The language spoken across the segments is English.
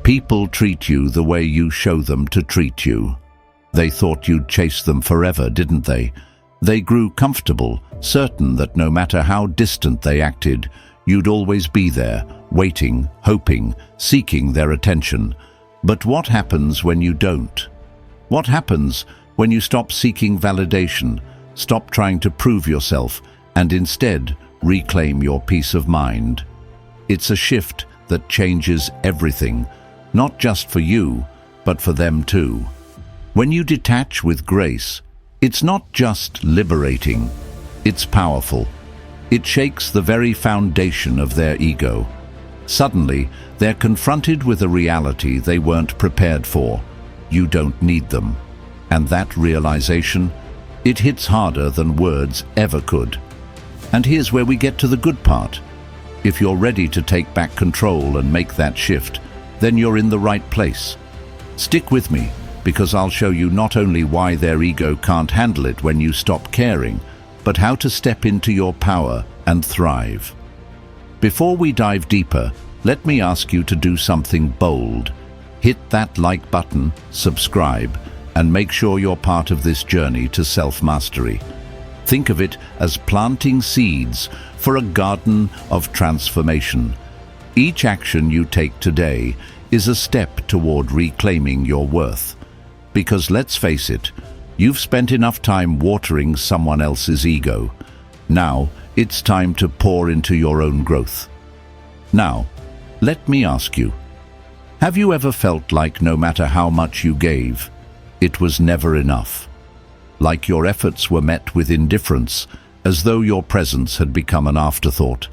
People treat you the way you show them to treat you. They thought you'd chase them forever, didn't they? They grew comfortable, certain that no matter how distant they acted, you'd always be there, waiting, hoping, seeking their attention. But what happens when you don't? What happens when you stop seeking validation, stop trying to prove yourself, and instead reclaim your peace of mind? It's a shift that changes everything, not just for you, but for them too. When you detach with grace, it's not just liberating, it's powerful. It shakes the very foundation of their ego. Suddenly, they're confronted with a reality they weren't prepared for. You don't need them. And that realization, it hits harder than words ever could. And here's where we get to the good part. If you're ready to take back control and make that shift, then you're in the right place. Stick with me, because I'll show you not only why their ego can't handle it when you stop caring, but how to step into your power and thrive. Before we dive deeper, let me ask you to do something bold. Hit that like button, subscribe, and make sure you're part of this journey to self-mastery. Think of it as planting seeds for a garden of transformation. Each action you take today is a step toward reclaiming your worth. Because let's face it, you've spent enough time watering someone else's ego. Now, it's time to pour into your own growth. Now, let me ask you, have you ever felt like no matter how much you gave, it was never enough? Like your efforts were met with indifference, as though your presence had become an afterthought?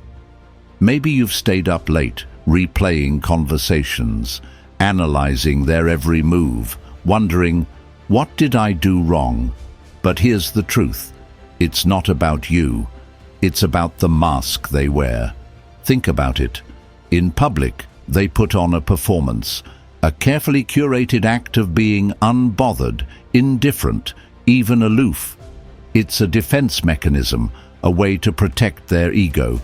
Maybe you've stayed up late, replaying conversations, analyzing their every move, wondering, what did I do wrong? But here's the truth. It's not about you. It's about the mask they wear. Think about it. In public, they put on a performance, a carefully curated act of being unbothered, indifferent, even aloof. It's a defense mechanism, a way to protect their ego.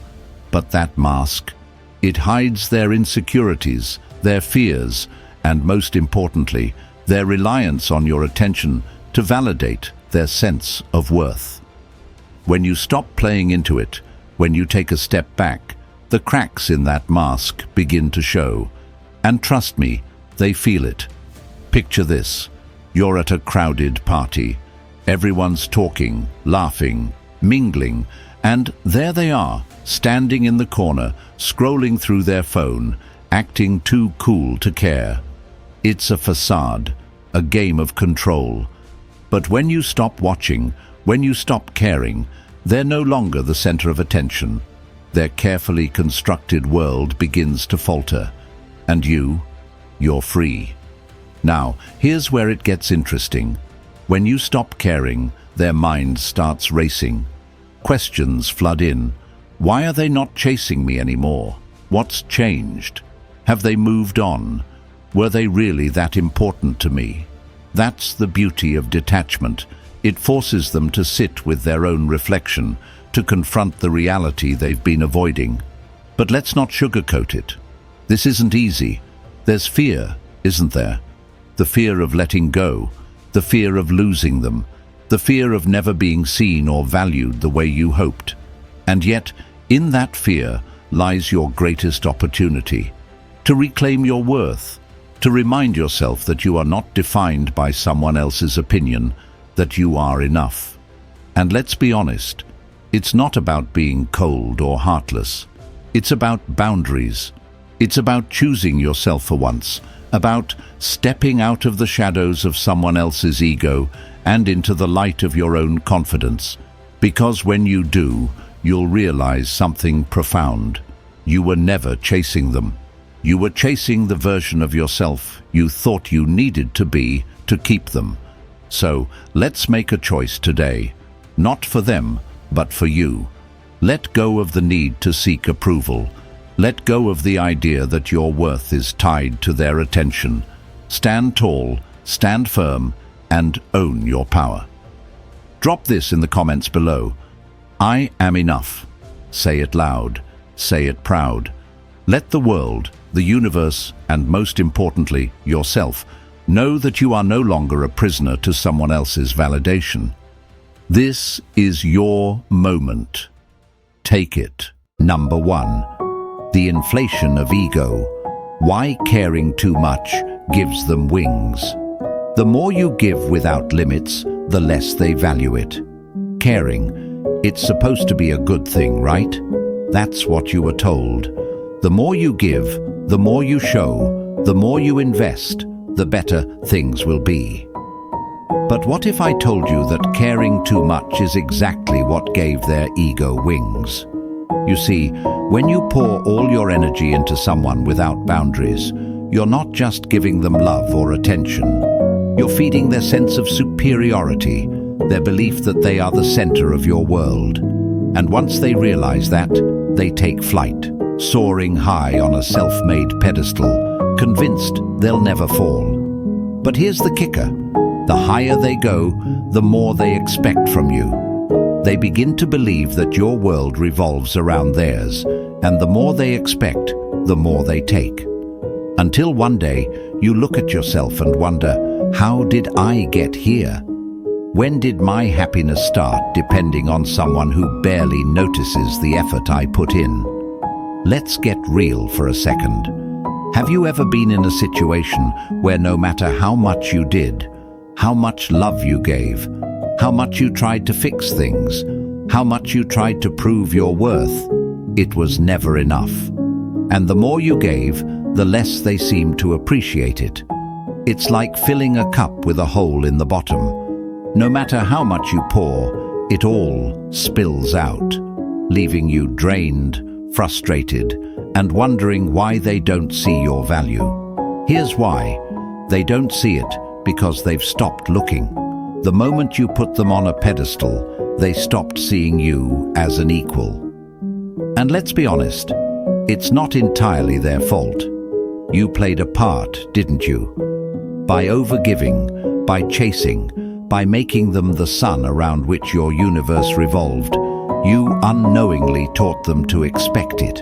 But that mask, it hides their insecurities, their fears, and most importantly, their reliance on your attention to validate their sense of worth. When you stop playing into it, when you take a step back, the cracks in that mask begin to show. And trust me, they feel it. Picture this. You're at a crowded party. Everyone's talking, laughing, mingling, and there they are, standing in the corner, scrolling through their phone, acting too cool to care. It's a facade, a game of control. But when you stop watching, when you stop caring, they're no longer the center of attention. Their carefully constructed world begins to falter. And you're free. Now, here's where it gets interesting. When you stop caring, their mind starts racing. Questions flood in. Why are they not chasing me anymore? What's changed? Have they moved on? Were they really that important to me? That's the beauty of detachment. It forces them to sit with their own reflection, to confront the reality they've been avoiding. But let's not sugarcoat it. This isn't easy. There's fear, isn't there? The fear of letting go, the fear of losing them, the fear of never being seen or valued the way you hoped. And yet, in that fear lies your greatest opportunity to reclaim your worth, to remind yourself that you are not defined by someone else's opinion, that you are enough. And let's be honest, it's not about being cold or heartless. It's about boundaries. It's about choosing yourself for once, about stepping out of the shadows of someone else's ego and into the light of your own confidence. Because when you do, you'll realize something profound. You were never chasing them. You were chasing the version of yourself you thought you needed to be to keep them. So let's make a choice today, not for them, but for you. Let go of the need to seek approval. Let go of the idea that your worth is tied to their attention. Stand tall, stand firm, and own your power. Drop this in the comments below. I am enough. Say it loud. Say it proud. Let the world the universe, and most importantly, yourself, know that you are no longer a prisoner to someone else's validation. This is your moment. Take it. Number 1. The inflation of ego. Why caring too much gives them wings. The more you give without limits, the less they value it. Caring, it's supposed to be a good thing, right? That's what you were told. The more you give, the more you show, the more you invest, the better things will be. But what if I told you that caring too much is exactly what gave their ego wings? You see, when you pour all your energy into someone without boundaries, you're not just giving them love or attention. You're feeding their sense of superiority, their belief that they are the center of your world. And once they realize that, they take flight, soaring high on a self-made pedestal, convinced they'll never fall. But here's the kicker. The higher they go, the more they expect from you. They begin to believe that your world revolves around theirs, and the more they expect, the more they take. Until one day, you look at yourself and wonder, how did I get here? When did my happiness start depending on someone who barely notices the effort I put in? Let's get real for a second. Have you ever been in a situation where no matter how much you did, how much love you gave, how much you tried to fix things, how much you tried to prove your worth, it was never enough? And the more you gave, the less they seemed to appreciate it. It's like filling a cup with a hole in the bottom. No matter how much you pour, it all spills out, leaving you drained, frustrated, and wondering why they don't see your value. Here's why. They don't see it because they've stopped looking. The moment you put them on a pedestal, they stopped seeing you as an equal. And let's be honest, it's not entirely their fault. You played a part, didn't you? By overgiving, by chasing, by making them the sun around which your universe revolved, you unknowingly taught them to expect it.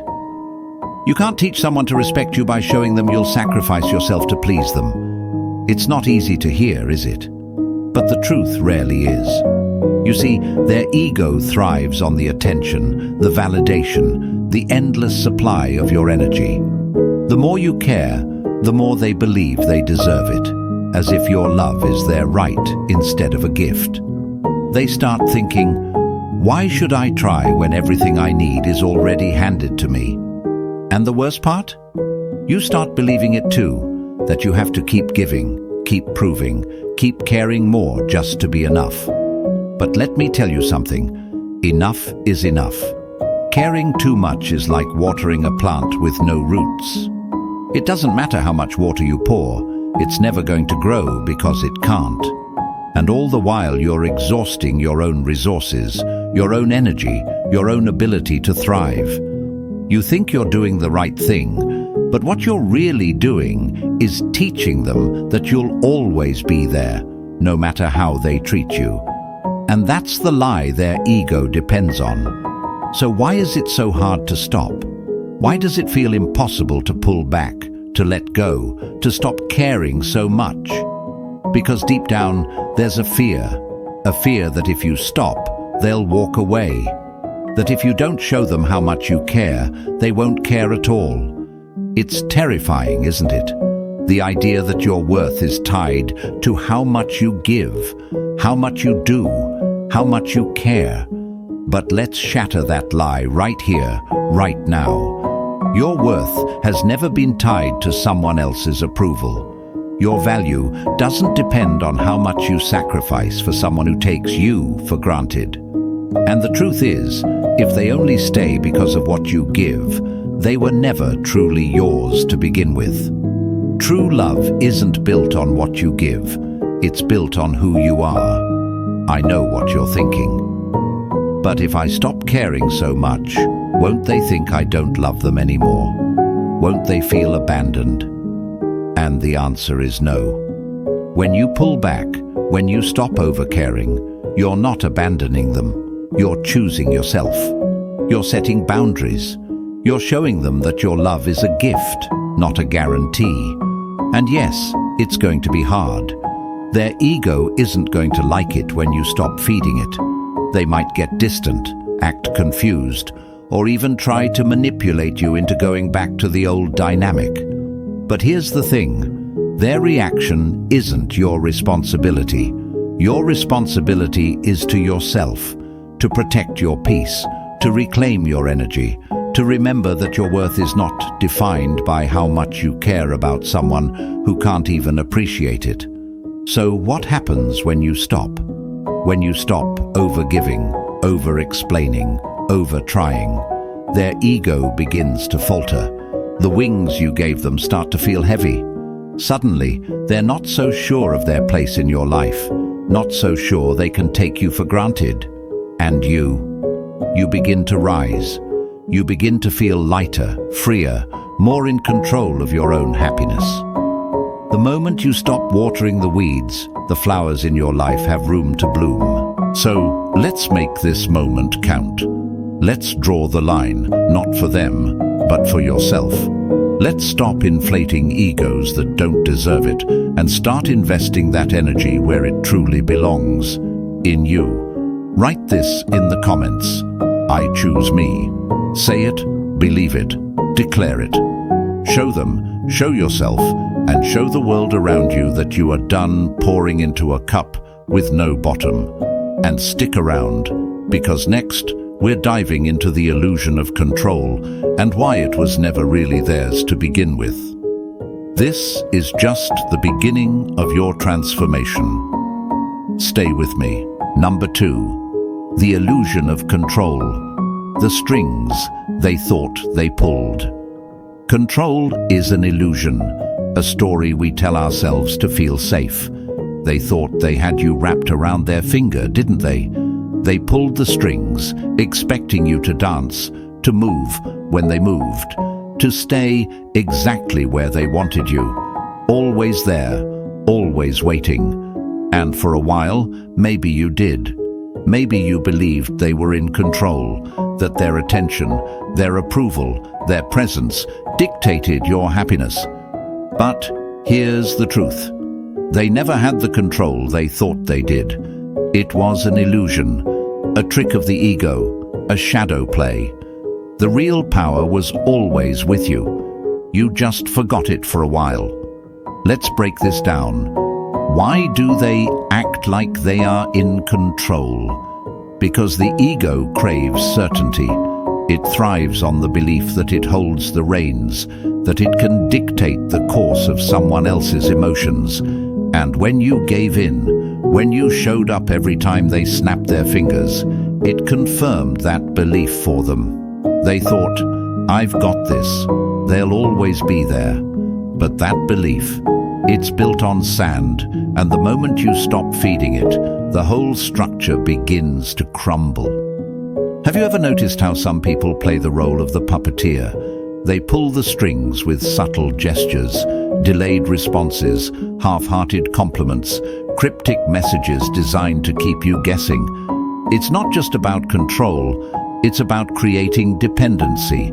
You can't teach someone to respect you by showing them you'll sacrifice yourself to please them. It's not easy to hear, is it? But the truth rarely is. You see, their ego thrives on the attention, the validation, the endless supply of your energy. The more you care, the more they believe they deserve it, as if your love is their right instead of a gift. They start thinking, why should I try when everything I need is already handed to me? And the worst part? You start believing it too, that you have to keep giving, keep proving, keep caring more just to be enough. But let me tell you something, enough is enough. Caring too much is like watering a plant with no roots. It doesn't matter how much water you pour, it's never going to grow because it can't. And all the while you're exhausting your own resources, your own energy, your own ability to thrive. You think you're doing the right thing, but what you're really doing is teaching them that you'll always be there, no matter how they treat you. And that's the lie their ego depends on. So why is it so hard to stop? Why does it feel impossible to pull back, to let go, to stop caring so much? Because deep down, there's a fear that if you stop, they'll walk away. That if you don't show them how much you care, they won't care at all. It's terrifying, isn't it? The idea that your worth is tied to how much you give, how much you do, how much you care. But let's shatter that lie right here, right now. Your worth has never been tied to someone else's approval. Your value doesn't depend on how much you sacrifice for someone who takes you for granted. And the truth is, if they only stay because of what you give, they were never truly yours to begin with. True love isn't built on what you give, it's built on who you are. I know what you're thinking. But if I stop caring so much, won't they think I don't love them anymore? Won't they feel abandoned? And the answer is no. When you pull back, when you stop overcaring, you're not abandoning them. You're choosing yourself. You're setting boundaries. You're showing them that your love is a gift, not a guarantee. And yes, it's going to be hard. Their ego isn't going to like it when you stop feeding it. They might get distant, act confused, or even try to manipulate you into going back to the old dynamic. But here's the thing, their reaction isn't your responsibility. Your responsibility is to yourself, to protect your peace, to reclaim your energy, to remember that your worth is not defined by how much you care about someone who can't even appreciate it. So what happens when you stop? When you stop over-giving, over-explaining, over-trying, their ego begins to falter. The wings you gave them start to feel heavy. Suddenly, they're not so sure of their place in your life, not so sure they can take you for granted. And you begin to rise. You begin to feel lighter, freer, more in control of your own happiness. The moment you stop watering the weeds, the flowers in your life have room to bloom. So let's make this moment count. Let's draw the line, not for them, but for yourself. Let's stop inflating egos that don't deserve it and start investing that energy where it truly belongs, in you. Write this in the comments. I choose me. Say it, believe it, declare it. Show them, show yourself, and show the world around you that you are done pouring into a cup with no bottom. And stick around, because next we're diving into the illusion of control and why it was never really theirs to begin with. This is just the beginning of your transformation. Stay with me. Number 2, the illusion of control. The strings they thought they pulled. Control is an illusion, a story we tell ourselves to feel safe. They thought they had you wrapped around their finger, didn't they? They pulled the strings, expecting you to dance, to move when they moved, to stay exactly where they wanted you. Always there, always waiting. And for a while, maybe you did. Maybe you believed they were in control, that their attention, their approval, their presence dictated your happiness. But here's the truth. They never had the control they thought they did. It was an illusion, a trick of the ego, a shadow play. The real power was always with you. You just forgot it for a while. Let's break this down. Why do they act like they are in control? Because the ego craves certainty. It thrives on the belief that it holds the reins, that it can dictate the course of someone else's emotions. And when you gave in, when you showed up every time they snapped their fingers, it confirmed that belief for them. They thought, I've got this, they'll always be there. But that belief, it's built on sand, and the moment you stop feeding it, the whole structure begins to crumble. Have you ever noticed how some people play the role of the puppeteer? They pull the strings with subtle gestures, delayed responses, half-hearted compliments, cryptic messages designed to keep you guessing. It's not just about control, it's about creating dependency.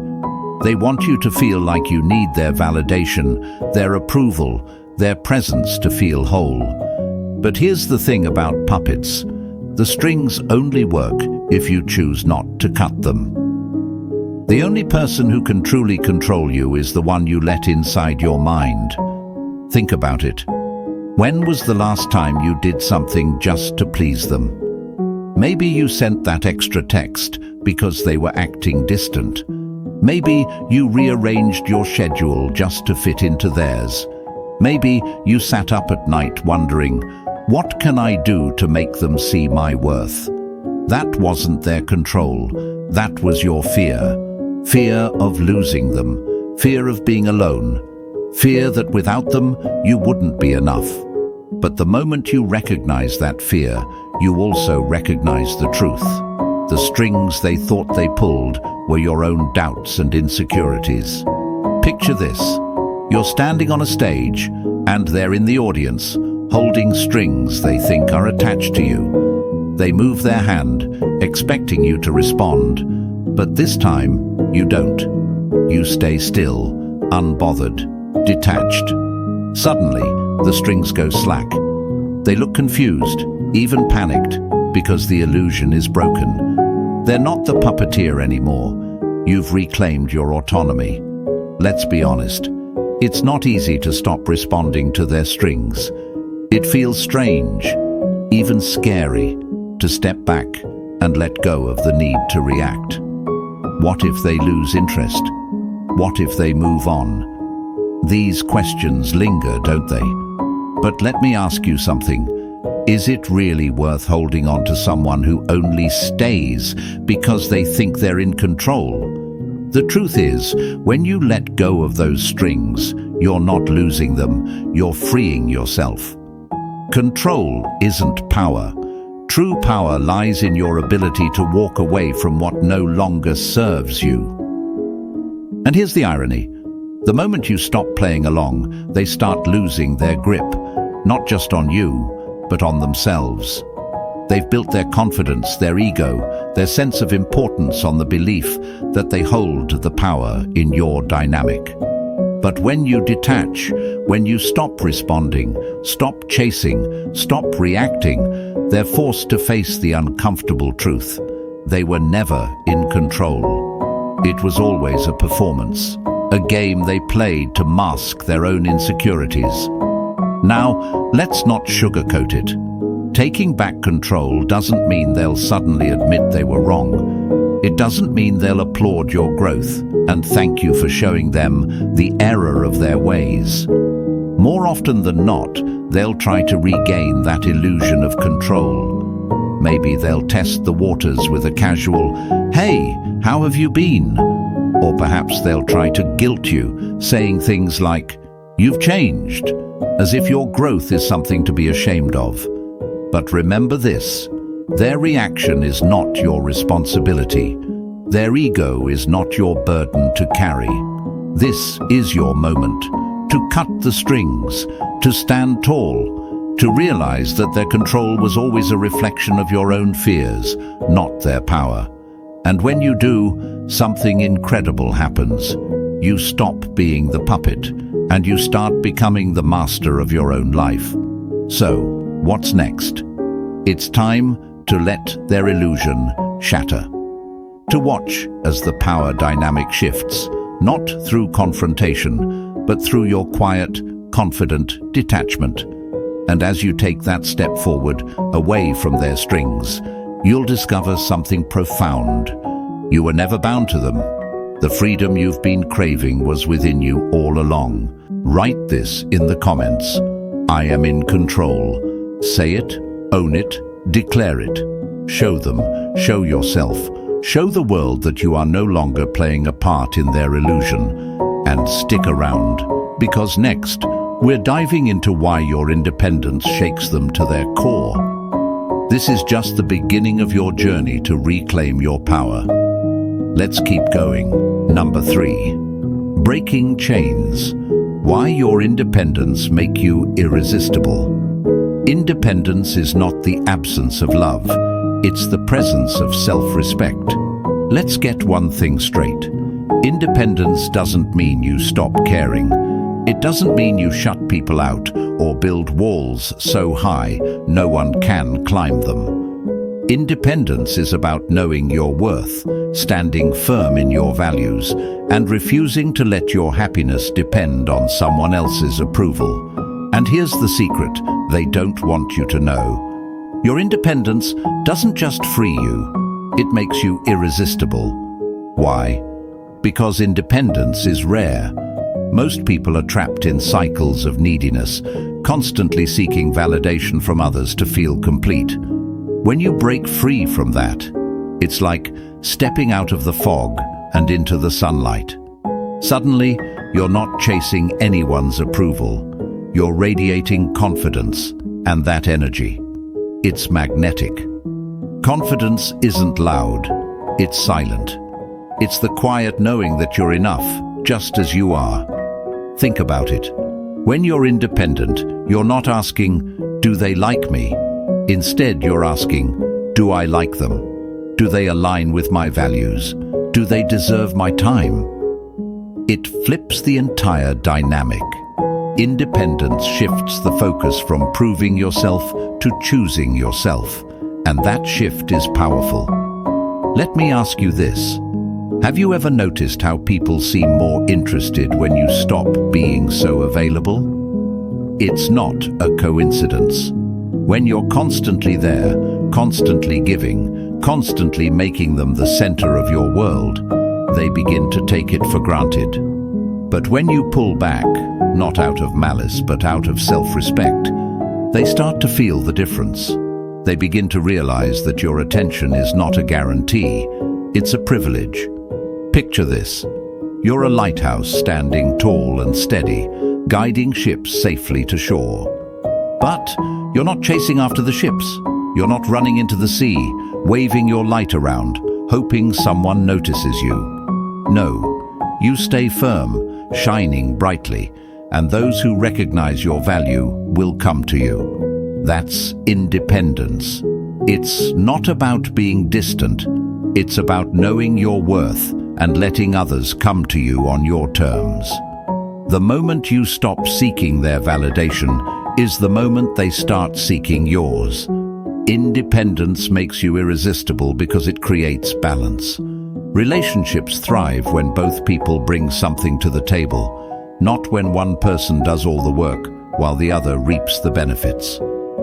They want you to feel like you need their validation, their approval, their presence to feel whole. But here's the thing about puppets. The strings only work if you choose not to cut them. The only person who can truly control you is the one you let inside your mind. Think about it. When was the last time you did something just to please them? Maybe you sent that extra text because they were acting distant. Maybe you rearranged your schedule just to fit into theirs. Maybe you sat up at night wondering, what can I do to make them see my worth? That wasn't their control. That was your fear. Fear of losing them. Fear of being alone. Fear that without them, you wouldn't be enough. But the moment you recognize that fear, you also recognize the truth. The strings they thought they pulled were your own doubts and insecurities. Picture this. You're standing on a stage, and they're in the audience, holding strings they think are attached to you. They move their hand, expecting you to respond, but this time, you don't. You stay still, unbothered. detached. Suddenly, the strings go slack. They look confused, even panicked, because the illusion is broken. They're not the puppeteer anymore. You've reclaimed your autonomy. Let's be honest. It's not easy to stop responding to their strings. It feels strange, even scary, to step back and let go of the need to react. What if they lose interest? What if they move on? These questions linger, don't they? But let me ask you something. Is it really worth holding on to someone who only stays because they think they're in control? The truth is, when you let go of those strings, you're not losing them, you're freeing yourself. Control isn't power. True power lies in your ability to walk away from what no longer serves you. And here's the irony. The moment you stop playing along, they start losing their grip, not just on you, but on themselves. They've built their confidence, their ego, their sense of importance on the belief that they hold the power in your dynamic. But when you detach, when you stop responding, stop chasing, stop reacting, they're forced to face the uncomfortable truth. They were never in control. It was always a performance, a game they played to mask their own insecurities. Now, let's not sugarcoat it. Taking back control doesn't mean they'll suddenly admit they were wrong. It doesn't mean they'll applaud your growth and thank you for showing them the error of their ways. More often than not, they'll try to regain that illusion of control. Maybe they'll test the waters with a casual, "Hey, how have you been?" Or perhaps they'll try to guilt you, saying things like, "You've changed," as if your growth is something to be ashamed of. But remember this, their reaction is not your responsibility. Their ego is not your burden to carry. This is your moment to cut the strings, to stand tall, to realize that their control was always a reflection of your own fears, not their power. And when you do, something incredible happens. You stop being the puppet, and you start becoming the master of your own life. So, what's next? It's time to let their illusion shatter. To watch as the power dynamic shifts, not through confrontation, but through your quiet, confident detachment. And as you take that step forward, away from their strings, you'll discover something profound. You were never bound to them. The freedom you've been craving was within you all along. Write this in the comments. I am in control. Say it, own it, declare it. Show them, show yourself, show the world that you are no longer playing a part in their illusion. And stick around, because next, we're diving into why your independence shakes them to their core. This is just the beginning of your journey to reclaim your power. Let's keep going. Number 3. Breaking chains. Why your independence make you irresistible. Independence is not the absence of love. It's the presence of self-respect. Let's get one thing straight. Independence doesn't mean you stop caring. It doesn't mean you shut people out or build walls so high no one can climb them. Independence is about knowing your worth, standing firm in your values, and refusing to let your happiness depend on someone else's approval. And here's the secret they don't want you to know. Your independence doesn't just free you, it makes you irresistible. Why? Because independence is rare. Most people are trapped in cycles of neediness, constantly seeking validation from others to feel complete. When you break free from that, it's like stepping out of the fog and into the sunlight. Suddenly, you're not chasing anyone's approval. You're radiating confidence, and that energy. It's magnetic. Confidence isn't loud, it's silent. It's the quiet knowing that you're enough, just as you are. Think about it. When you're independent, you're not asking, do they like me? Instead, you're asking, do I like them? Do they align with my values? Do they deserve my time? It flips the entire dynamic. Independence shifts the focus from proving yourself to choosing yourself, and that shift is powerful. Let me ask you this. Have you ever noticed how people seem more interested when you stop being so available? It's not a coincidence. When you're constantly there, constantly giving, constantly making them the center of your world, they begin to take it for granted. But when you pull back, not out of malice but out of self-respect, they start to feel the difference. They begin to realize that your attention is not a guarantee, it's a privilege. Picture this. You're a lighthouse standing tall and steady, guiding ships safely to shore. But you're not chasing after the ships. You're not running into the sea, waving your light around, hoping someone notices you. No, you stay firm, shining brightly, and those who recognize your value will come to you. That's independence. It's not about being distant. It's about knowing your worth and letting others come to you on your terms. The moment you stop seeking their validation is the moment they start seeking yours. Independence makes you irresistible because it creates balance. Relationships thrive when both people bring something to the table, not when one person does all the work while the other reaps the benefits.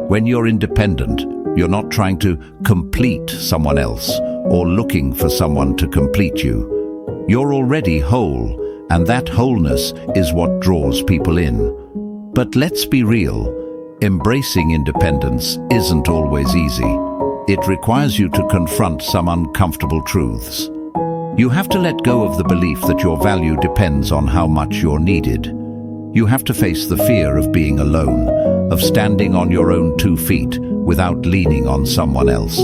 When you're independent, you're not trying to complete someone else or looking for someone to complete you. You're already whole, and that wholeness is what draws people in. But let's be real, embracing independence isn't always easy. It requires you to confront some uncomfortable truths. You have to let go of the belief that your value depends on how much you're needed. You have to face the fear of being alone, of standing on your own 2 feet without leaning on someone else.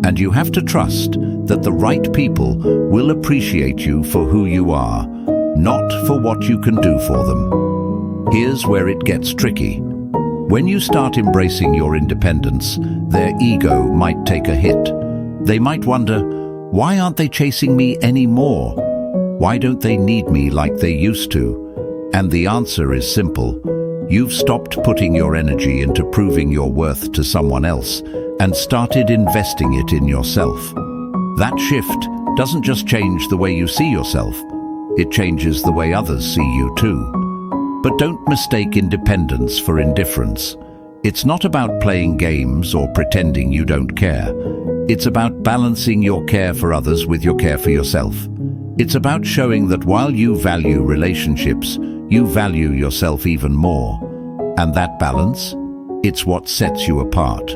And you have to trust that the right people will appreciate you for who you are, not for what you can do for them. Here's where it gets tricky. When you start embracing your independence, their ego might take a hit. They might wonder, why aren't they chasing me anymore? Why don't they need me like they used to? And the answer is simple. You've stopped putting your energy into proving your worth to someone else and started investing it in yourself. That shift doesn't just change the way you see yourself, it changes the way others see you too. But don't mistake independence for indifference. It's not about playing games or pretending you don't care. It's about balancing your care for others with your care for yourself. It's about showing that while you value relationships, you value yourself even more. And that balance, it's what sets you apart.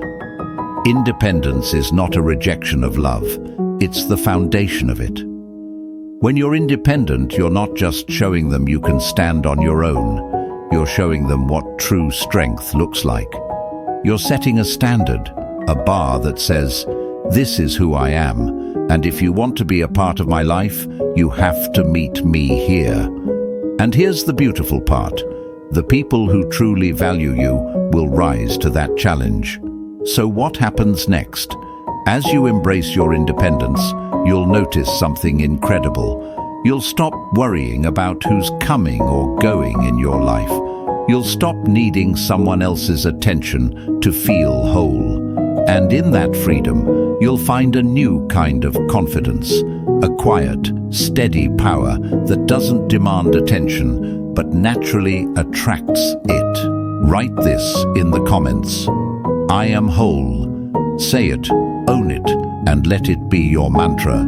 Independence is not a rejection of love, it's the foundation of it. When you're independent, you're not just showing them you can stand on your own, you're showing them what true strength looks like. You're setting a standard, a bar that says, this is who I am, and if you want to be a part of my life, you have to meet me here. And here's the beautiful part. The people who truly value you will rise to that challenge. So what happens next? As you embrace your independence, you'll notice something incredible. You'll stop worrying about who's coming or going in your life. You'll stop needing someone else's attention to feel whole. And in that freedom, you'll find a new kind of confidence, a quiet, steady power that doesn't demand attention, but naturally attracts it. Write this in the comments. I am whole. Say it, own it, and let it be your mantra.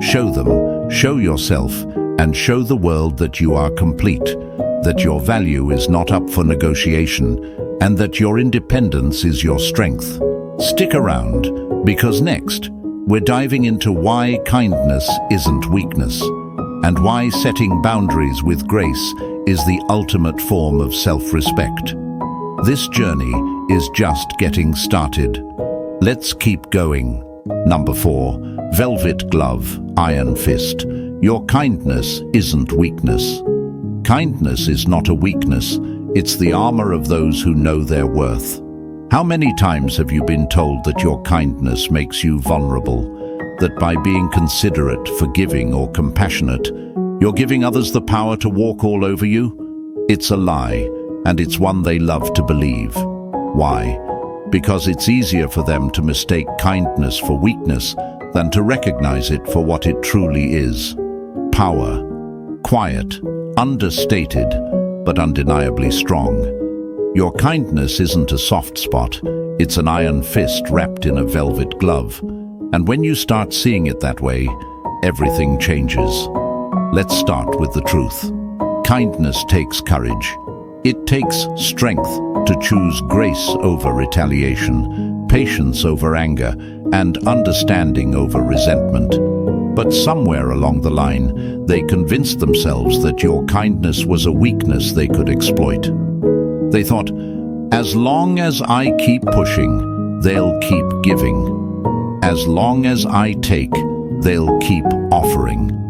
Show them, show yourself, and show the world that you are complete, that your value is not up for negotiation, and that your independence is your strength. Stick around, because next, we're diving into why kindness isn't weakness, and why setting boundaries with grace is the ultimate form of self-respect. This journey is just getting started. Let's keep going. Number 4, velvet glove, iron fist. Your kindness isn't weakness. Kindness is not a weakness, it's the armor of those who know their worth. How many times have you been told that your kindness makes you vulnerable, that by being considerate, forgiving, or compassionate, You're giving others the power to walk all over you? It's a lie, and it's one they love to believe. Why? Because it's easier for them to mistake kindness for weakness than to recognize it for what it truly is. Power. Quiet, understated, but undeniably strong. Your kindness isn't a soft spot, it's an iron fist wrapped in a velvet glove. And when you start seeing it that way, everything changes. Let's start with the truth. Kindness takes courage. It takes strength to choose grace over retaliation, patience over anger, and understanding over resentment. But somewhere along the line, they convinced themselves that your kindness was a weakness they could exploit. They thought, as long as I keep pushing, they'll keep giving. As long as I take, they'll keep offering.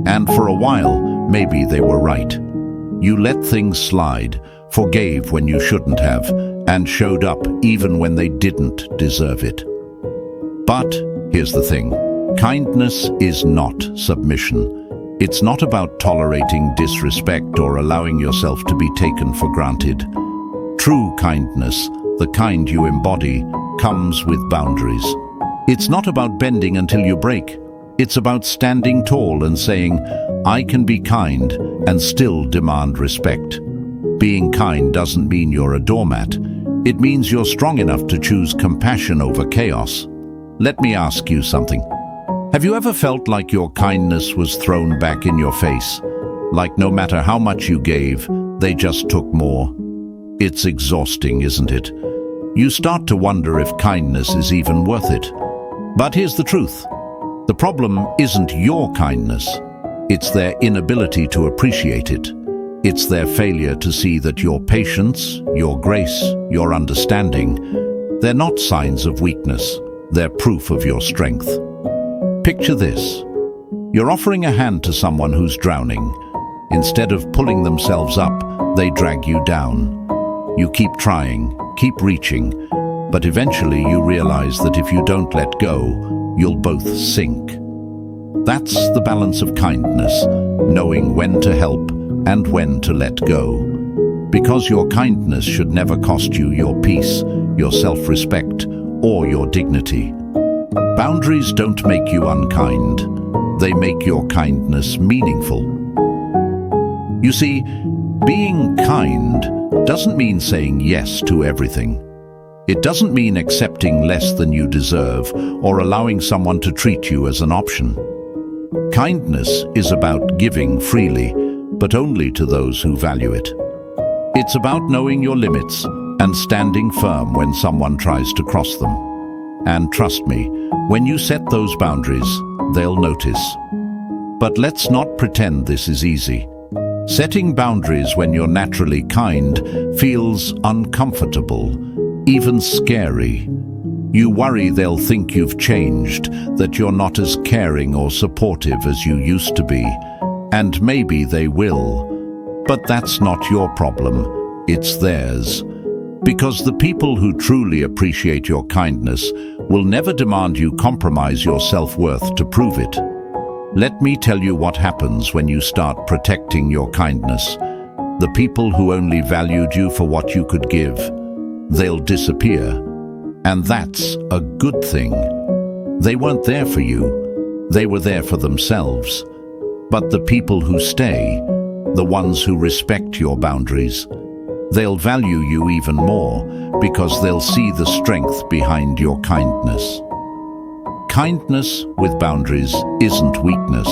And for a while, maybe they were right. You let things slide, forgave when you shouldn't have, and showed up even when they didn't deserve it. But here's the thing. Kindness is not submission. It's not about tolerating disrespect or allowing yourself to be taken for granted. True kindness, the kind you embody, comes with boundaries. It's not about bending until you break. It's about standing tall and saying, I can be kind and still demand respect. Being kind doesn't mean you're a doormat. It means you're strong enough to choose compassion over chaos. Let me ask you something. Have you ever felt like your kindness was thrown back in your face? Like no matter how much you gave, they just took more? It's exhausting, isn't it? You start to wonder if kindness is even worth it. But here's the truth. The problem isn't your kindness. It's their inability to appreciate it. It's their failure to see that your patience, your grace, your understanding, they're not signs of weakness. They're proof of your strength. Picture this. You're offering a hand to someone who's drowning. Instead of pulling themselves up, they drag you down. You keep trying, keep reaching, but eventually you realize that if you don't let go, you'll both sink. That's the balance of kindness, knowing when to help and when to let go. Because your kindness should never cost you your peace, your self-respect, or your dignity. Boundaries don't make you unkind. They make your kindness meaningful. You see, being kind doesn't mean saying yes to everything. It doesn't mean accepting less than you deserve or allowing someone to treat you as an option. Kindness is about giving freely, but only to those who value it. It's about knowing your limits and standing firm when someone tries to cross them. And trust me, when you set those boundaries, they'll notice. But let's not pretend this is easy. Setting boundaries when you're naturally kind feels uncomfortable, even scary. You worry they'll think you've changed, that you're not as caring or supportive as you used to be. And maybe they will. But that's not your problem, it's theirs. Because the people who truly appreciate your kindness will never demand you compromise your self-worth to prove it. Let me tell you what happens when you start protecting your kindness. The people who only valued you for what you could give, they'll disappear. And that's a good thing. They weren't there for you. They were there for themselves. But the people who stay, the ones who respect your boundaries, they'll value you even more because they'll see the strength behind your kindness. Kindness with boundaries isn't weakness,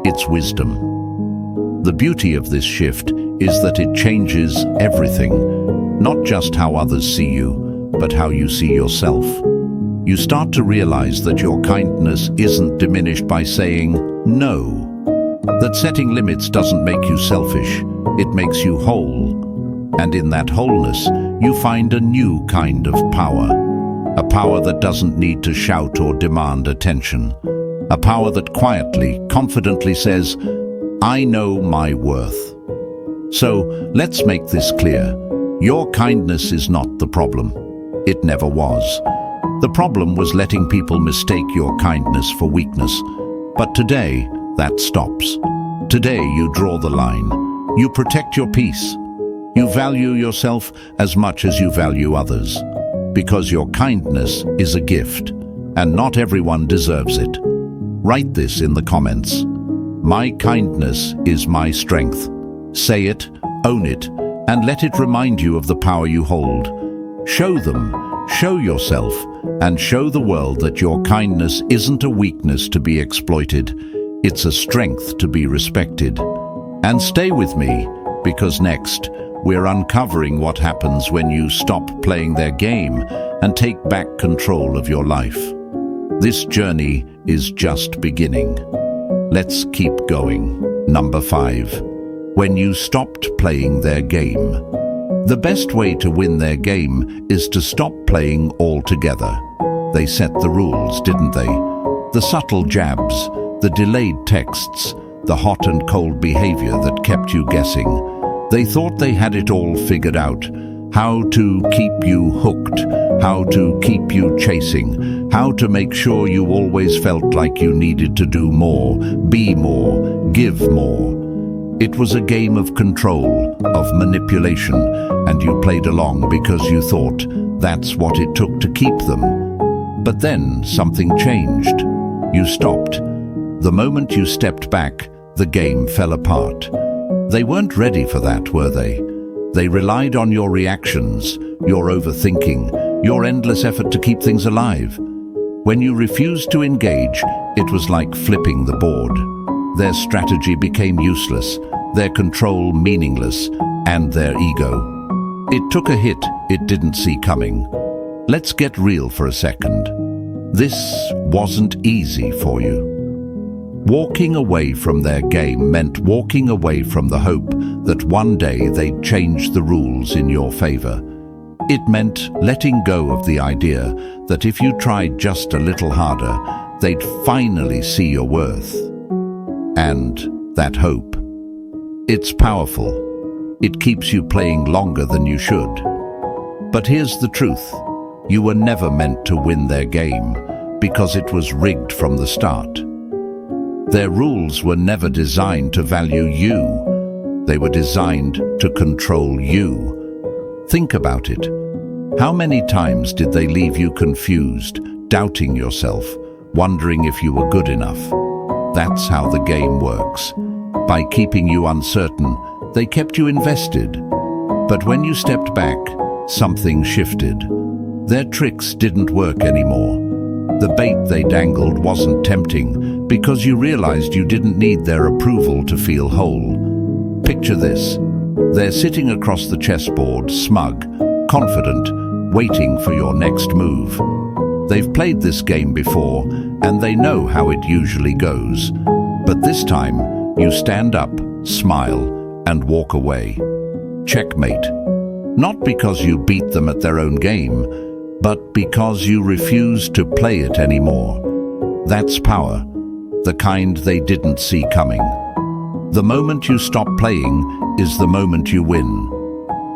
it's wisdom. The beauty of this shift is that it changes everything, not just how others see you, but how you see yourself. You start to realize that your kindness isn't diminished by saying no, that setting limits doesn't make you selfish, it makes you whole. And in that wholeness, you find a new kind of power. A power that doesn't need to shout or demand attention. A power that quietly, confidently says, I know my worth. So, let's make this clear. Your kindness is not the problem. It never was. The problem was letting people mistake your kindness for weakness. But today, that stops. Today you draw the line. You protect your peace. You value yourself as much as you value others. Because your kindness is a gift, and not everyone deserves it. Write this in the comments. My kindness is my strength. Say it, own it, and let it remind you of the power you hold. Show them, show yourself, and show the world that your kindness isn't a weakness to be exploited. It's a strength to be respected. And stay with me, because next, we're uncovering what happens when you stop playing their game and take back control of your life. This journey is just beginning. Let's keep going. Number 5. When you stopped playing their game. The best way to win their game is to stop playing altogether. They set the rules, didn't they? The subtle jabs, the delayed texts, the hot and cold behavior that kept you guessing. They thought they had it all figured out. How to keep you hooked, how to keep you chasing, how to make sure you always felt like you needed to do more, be more, give more. It was a game of control, of manipulation, and you played along because you thought that's what it took to keep them. But then something changed. You stopped. The moment you stepped back, the game fell apart. They weren't ready for that, were they? They relied on your reactions, your overthinking, your endless effort to keep things alive. When you refused to engage, it was like flipping the board. Their strategy became useless, their control meaningless, and their ego. It took a hit it didn't see coming. Let's get real for a second. This wasn't easy for you. Walking away from their game meant walking away from the hope that one day they'd change the rules in your favor. It meant letting go of the idea that if you tried just a little harder, they'd finally see your worth. And that hope. It's powerful. It keeps you playing longer than you should. But here's the truth. You were never meant to win their game because it was rigged from the start. Their rules were never designed to value you. They were designed to control you. Think about it. How many times did they leave you confused, doubting yourself, wondering if you were good enough? That's how the game works. By keeping you uncertain, they kept you invested. But when you stepped back, something shifted. Their tricks didn't work anymore. The bait they dangled wasn't tempting because you realized you didn't need their approval to feel whole. Picture this. They're sitting across the chessboard, smug, confident, waiting for your next move. They've played this game before, and they know how it usually goes. But this time, you stand up, smile, and walk away. Checkmate. Not because you beat them at their own game, but because you refuse to play it anymore. That's power, the kind they didn't see coming. The moment you stop playing is the moment you win.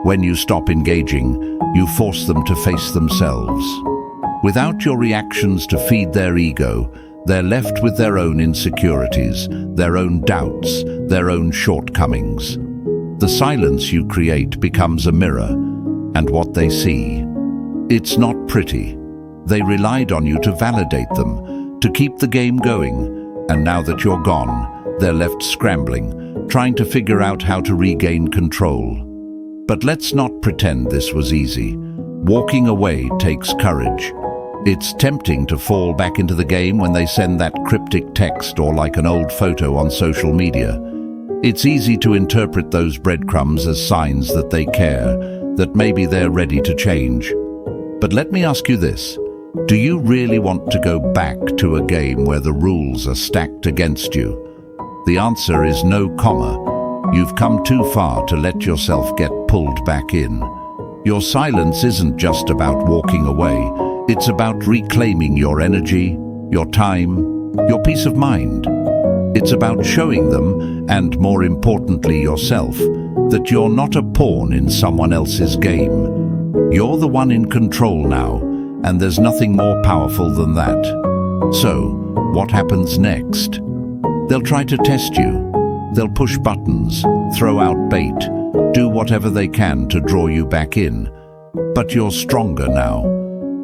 When you stop engaging, you force them to face themselves. Without your reactions to feed their ego, they're left with their own insecurities, their own doubts, their own shortcomings. The silence you create becomes a mirror, and what they see. It's not pretty. They relied on you to validate them, to keep the game going, and now that you're gone, they're left scrambling, trying to figure out how to regain control. But let's not pretend this was easy. Walking away takes courage. It's tempting to fall back into the game when they send that cryptic text or like an old photo on social media. It's easy to interpret those breadcrumbs as signs that they care, that maybe they're ready to change. But let me ask you this. Do you really want to go back to a game where the rules are stacked against you? The answer is no comma. You've come too far to let yourself get pulled back in. Your silence isn't just about walking away. It's about reclaiming your energy, your time, your peace of mind. It's about showing them, and more importantly yourself, that you're not a pawn in someone else's game. You're the one in control now, and there's nothing more powerful than that. So, what happens next? They'll try to test you. They'll push buttons, throw out bait, do whatever they can to draw you back in. But you're stronger now.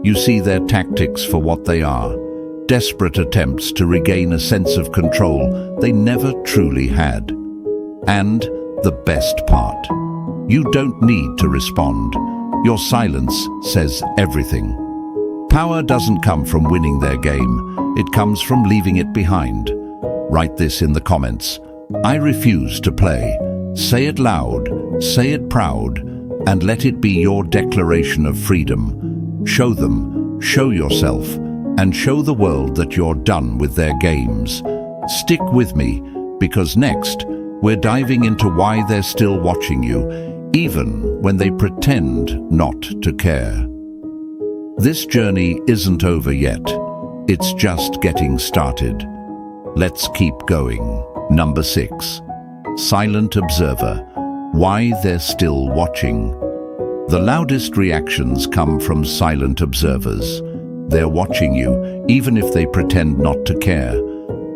You see their tactics for what they are. Desperate attempts to regain a sense of control they never truly had. And the best part, you don't need to respond. Your silence says everything. Power doesn't come from winning their game. It comes from leaving it behind. Write this in the comments. I refuse to play. Say it loud, say it proud, and let it be your declaration of freedom. Show them, show yourself, and show the world that you're done with their games. Stick with me, because next, we're diving into why they're still watching you, even when they pretend not to care. This journey isn't over yet. It's just getting started. Let's keep going. Number 6. Silent observer. Why they're still watching. The loudest reactions come from silent observers. They're watching you, even if they pretend not to care.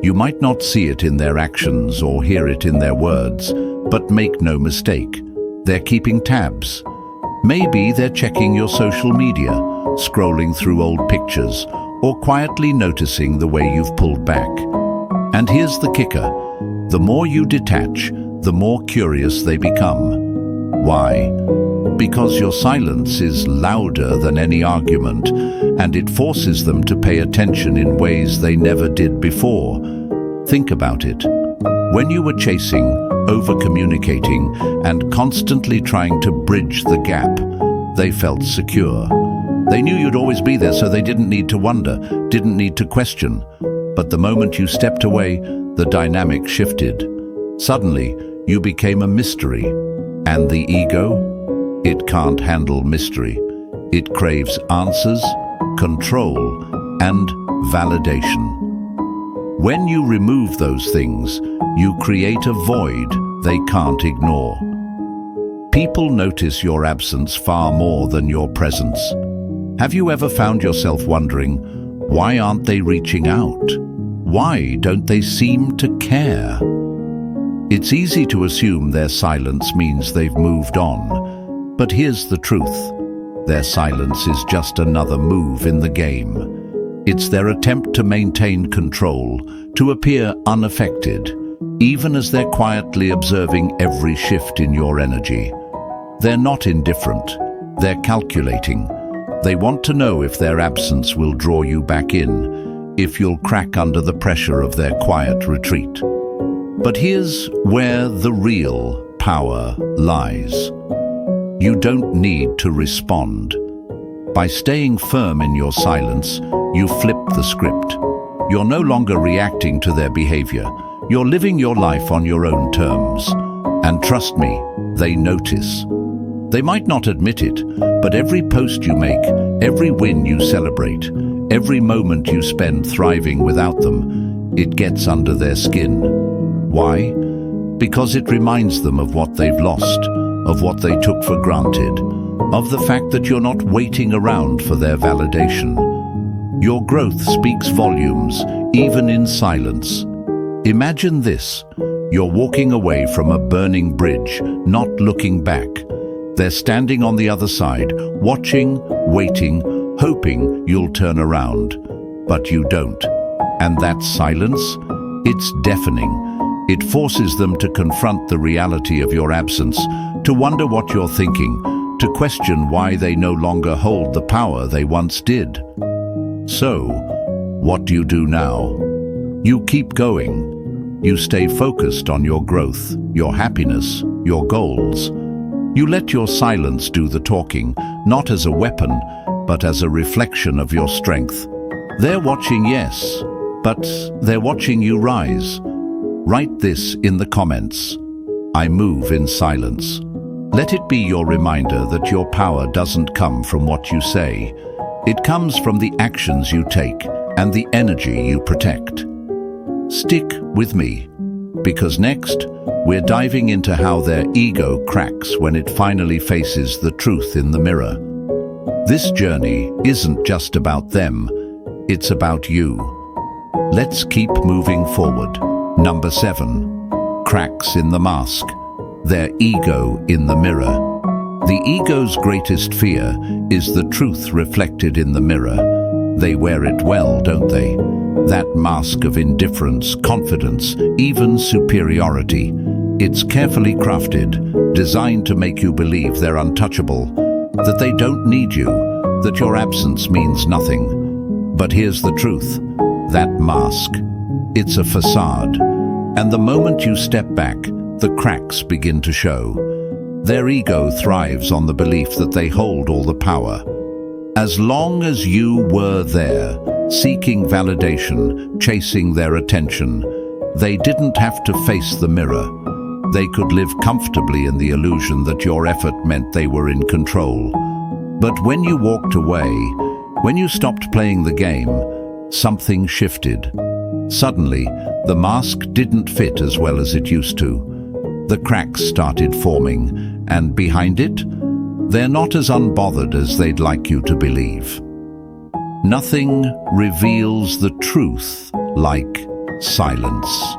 You might not see it in their actions or hear it in their words, but make no mistake, they're keeping tabs. Maybe they're checking your social media, scrolling through old pictures, or quietly noticing the way you've pulled back. And here's the kicker. The more you detach, the more curious they become. Why? Because your silence is louder than any argument, and it forces them to pay attention in ways they never did before. Think about it. When you were chasing, over-communicating, and constantly trying to bridge the gap, they felt secure. They knew you'd always be there, so they didn't need to wonder, didn't need to question. But the moment you stepped away, the dynamic shifted. Suddenly, you became a mystery. And the ego? It can't handle mystery. It craves answers, control, and validation. When you remove those things, you create a void they can't ignore. People notice your absence far more than your presence. Have you ever found yourself wondering, why aren't they reaching out? Why don't they seem to care? It's easy to assume their silence means they've moved on. But here's the truth. Their silence is just another move in the game. It's their attempt to maintain control, to appear unaffected, even as they're quietly observing every shift in your energy. They're not indifferent. They're calculating. They want to know if their absence will draw you back in, if you'll crack under the pressure of their quiet retreat. But here's where the real power lies. You don't need to respond. By staying firm in your silence, you flip the script. You're no longer reacting to their behavior. You're living your life on your own terms. And trust me, they notice. They might not admit it, but every post you make, every win you celebrate, every moment you spend thriving without them, it gets under their skin. Why? Because it reminds them of what they've lost, of what they took for granted, of the fact that you're not waiting around for their validation. Your growth speaks volumes, even in silence. Imagine this. You're walking away from a burning bridge, not looking back. They're standing on the other side, watching, waiting, hoping you'll turn around. But you don't. And that silence? It's deafening. It forces them to confront the reality of your absence, to wonder what you're thinking, to question why they no longer hold the power they once did. So, what do you do now? You keep going. You stay focused on your growth, your happiness, your goals. You let your silence do the talking, not as a weapon, but as a reflection of your strength. They're watching, yes, but they're watching you rise. Write this in the comments. I move in silence. Let it be your reminder that your power doesn't come from what you say. It comes from the actions you take and the energy you protect. Stick with me, because next, we're diving into how their ego cracks when it finally faces the truth in the mirror. This journey isn't just about them, it's about you. Let's keep moving forward. Number 7. cracks in the mask, their ego in the mirror. The ego's greatest fear is the truth reflected in the mirror. They wear it well, don't they? That mask of indifference, confidence, even superiority. It's carefully crafted, designed to make you believe they're untouchable, that they don't need you, that your absence means nothing. But here's the truth. That mask, it's a facade. And the moment you step back, the cracks begin to show. Their ego thrives on the belief that they hold all the power. As long as you were there, seeking validation, chasing their attention, they didn't have to face the mirror. They could live comfortably in the illusion that your effort meant they were in control. But when you walked away, when you stopped playing the game, something shifted. Suddenly, the mask didn't fit as well as it used to. The cracks started forming, and behind it, they're not as unbothered as they'd like you to believe. Nothing reveals the truth like silence.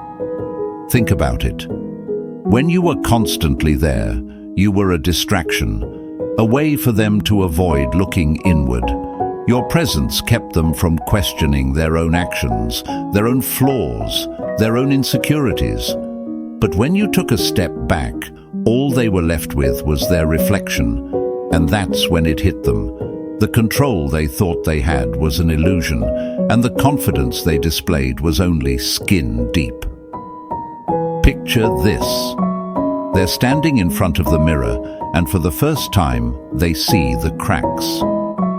Think about it. When you were constantly there, you were a distraction, a way for them to avoid looking inward. Your presence kept them from questioning their own actions, their own flaws, their own insecurities. But when you took a step back, all they were left with was their reflection, and that's when it hit them. The control they thought they had was an illusion, and the confidence they displayed was only skin deep. Picture this. They're standing in front of the mirror, and for the first time, they see the cracks.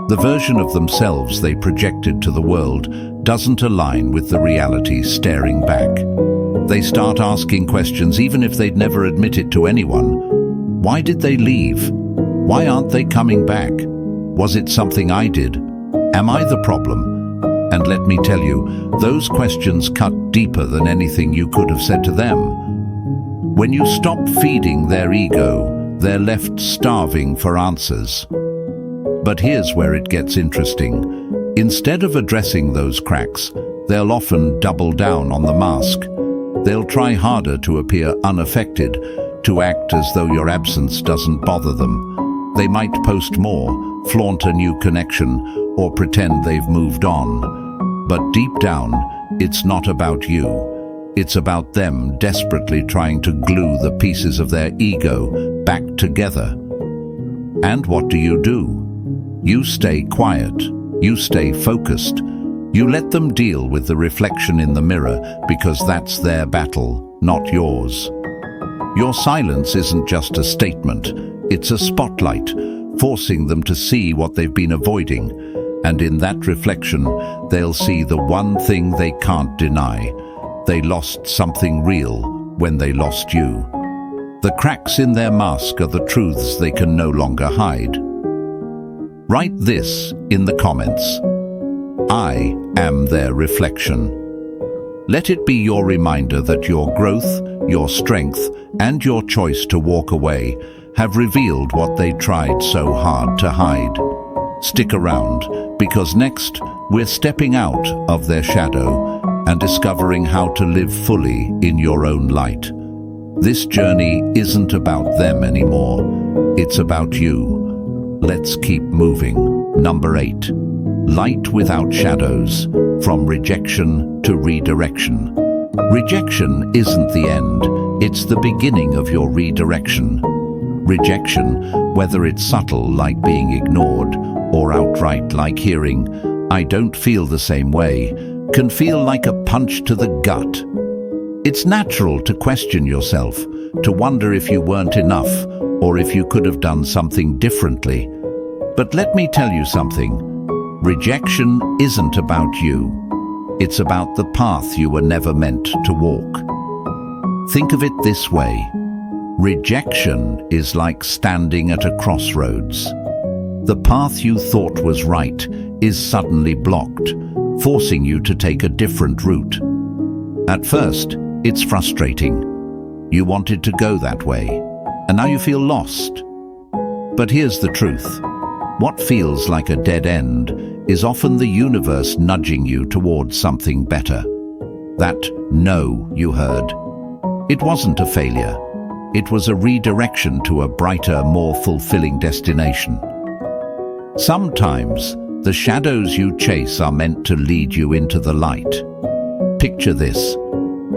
The version of themselves they projected to the world doesn't align with the reality staring back. They start asking questions even if they'd never admit it to anyone. Why did they leave? Why aren't they coming back? Was it something I did? Am I the problem? And let me tell you, those questions cut deeper than anything you could have said to them. When you stop feeding their ego, they're left starving for answers. But here's where it gets interesting. Instead of addressing those cracks, they'll often double down on the mask. They'll try harder to appear unaffected, to act as though your absence doesn't bother them. They might post more, flaunt a new connection, or pretend they've moved on. But deep down, it's not about you. It's about them desperately trying to glue the pieces of their ego back together. And what do? You stay quiet. You stay focused. You let them deal with the reflection in the mirror because that's their battle, not yours. Your silence isn't just a statement. It's a spotlight, forcing them to see what they've been avoiding. And in that reflection, they'll see the one thing they can't deny. They lost something real when they lost you. The cracks in their mask are the truths they can no longer hide. Write this in the comments. I am their reflection. Let it be your reminder that your growth, your strength, and your choice to walk away have revealed what they tried so hard to hide. Stick around, because next we're stepping out of their shadow and discovering how to live fully in your own light. This journey isn't about them anymore. It's about you. Let's keep moving. Number 8. Light without shadows, from rejection to redirection. Rejection isn't the end, it's the beginning of your redirection. Rejection, whether it's subtle like being ignored or outright like hearing, "I don't feel the same way," can feel like a punch to the gut. It's natural to question yourself, to wonder if you weren't enough or if you could have done something differently. But let me tell you something. Rejection isn't about you. It's about the path you were never meant to walk. Think of it this way. Rejection is like standing at a crossroads. The path you thought was right is suddenly blocked, forcing you to take a different route. At first, it's frustrating. You wanted to go that way, and now you feel lost. But here's the truth. What feels like a dead end is often the universe nudging you towards something better. That no you heard. It wasn't a failure. It was a redirection to a brighter, more fulfilling destination. Sometimes, the shadows you chase are meant to lead you into the light. Picture this.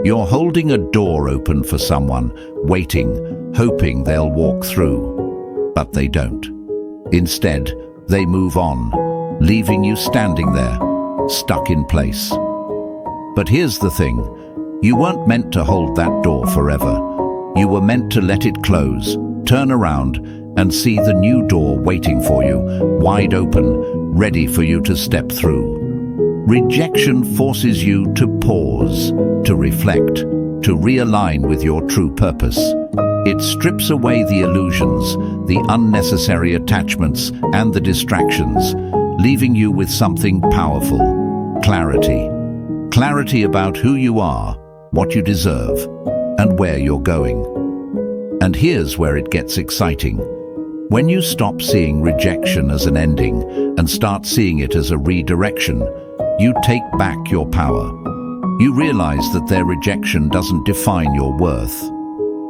You're holding a door open for someone, waiting, hoping they'll walk through. But they don't. Instead, they move on, leaving you standing there, stuck in place. But here's the thing. You weren't meant to hold that door forever. You were meant to let it close, turn around, and see the new door waiting for you, wide open, ready for you to step through. Rejection forces you to pause, to reflect, to realign with your true purpose. It strips away the illusions, the unnecessary attachments, and the distractions, leaving you with something powerful: clarity. Clarity about who you are, what you deserve, and where you're going. And here's where it gets exciting. When you stop seeing rejection as an ending and start seeing it as a redirection, you take back your power. You realize that their rejection doesn't define your worth.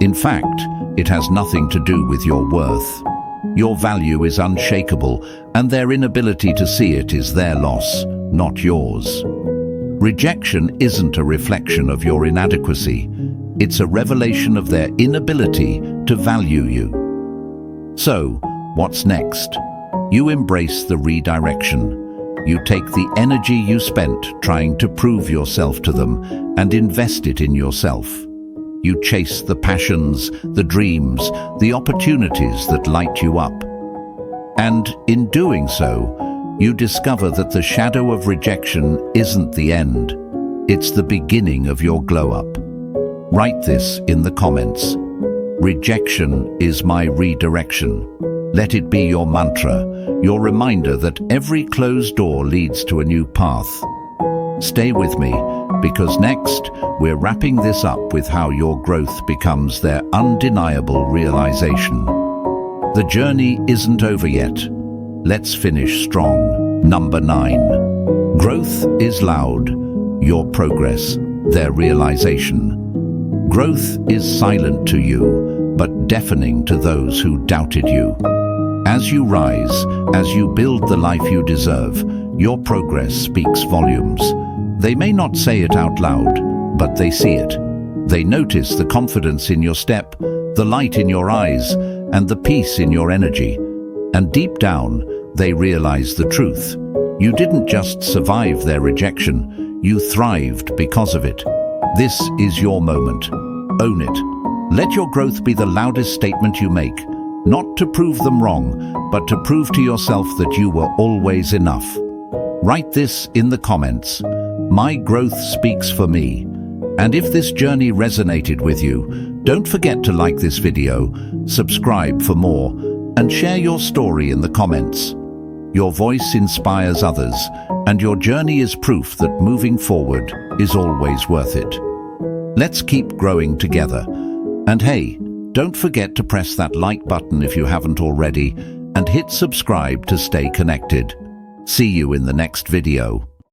In fact, it has nothing to do with your worth. Your value is unshakable, and their inability to see it is their loss, not yours. Rejection isn't a reflection of your inadequacy. It's a revelation of their inability to value you. So, what's next? You embrace the redirection. You take the energy you spent trying to prove yourself to them and invest it in yourself. You chase the passions, the dreams, the opportunities that light you up. And in doing so, you discover that the shadow of rejection isn't the end. It's the beginning of your glow-up. Write this in the comments. Rejection is my redirection. Let it be your mantra, your reminder that every closed door leads to a new path. Stay with me, because next, we're wrapping this up with how your growth becomes their undeniable realization. The journey isn't over yet. Let's finish strong. Number 9. Growth is loud. Your progress, their realization. Growth is silent to you, but deafening to those who doubted you. As you rise, as you build the life you deserve, your progress speaks volumes. They may not say it out loud, but they see it. They notice the confidence in your step, the light in your eyes, and the peace in your energy. And deep down, they realize the truth. You didn't just survive their rejection, you thrived because of it. This is your moment. Own it. Let your growth be the loudest statement you make, not to prove them wrong, but to prove to yourself that you were always enough. Write this in the comments. My growth speaks for me. And if this journey resonated with you, don't forget to like this video, subscribe for more, and share your story in the comments. Your voice inspires others, and your journey is proof that moving forward is always worth it. Let's keep growing together. And hey, don't forget to press that like button if you haven't already, and hit subscribe to stay connected. See you in the next video.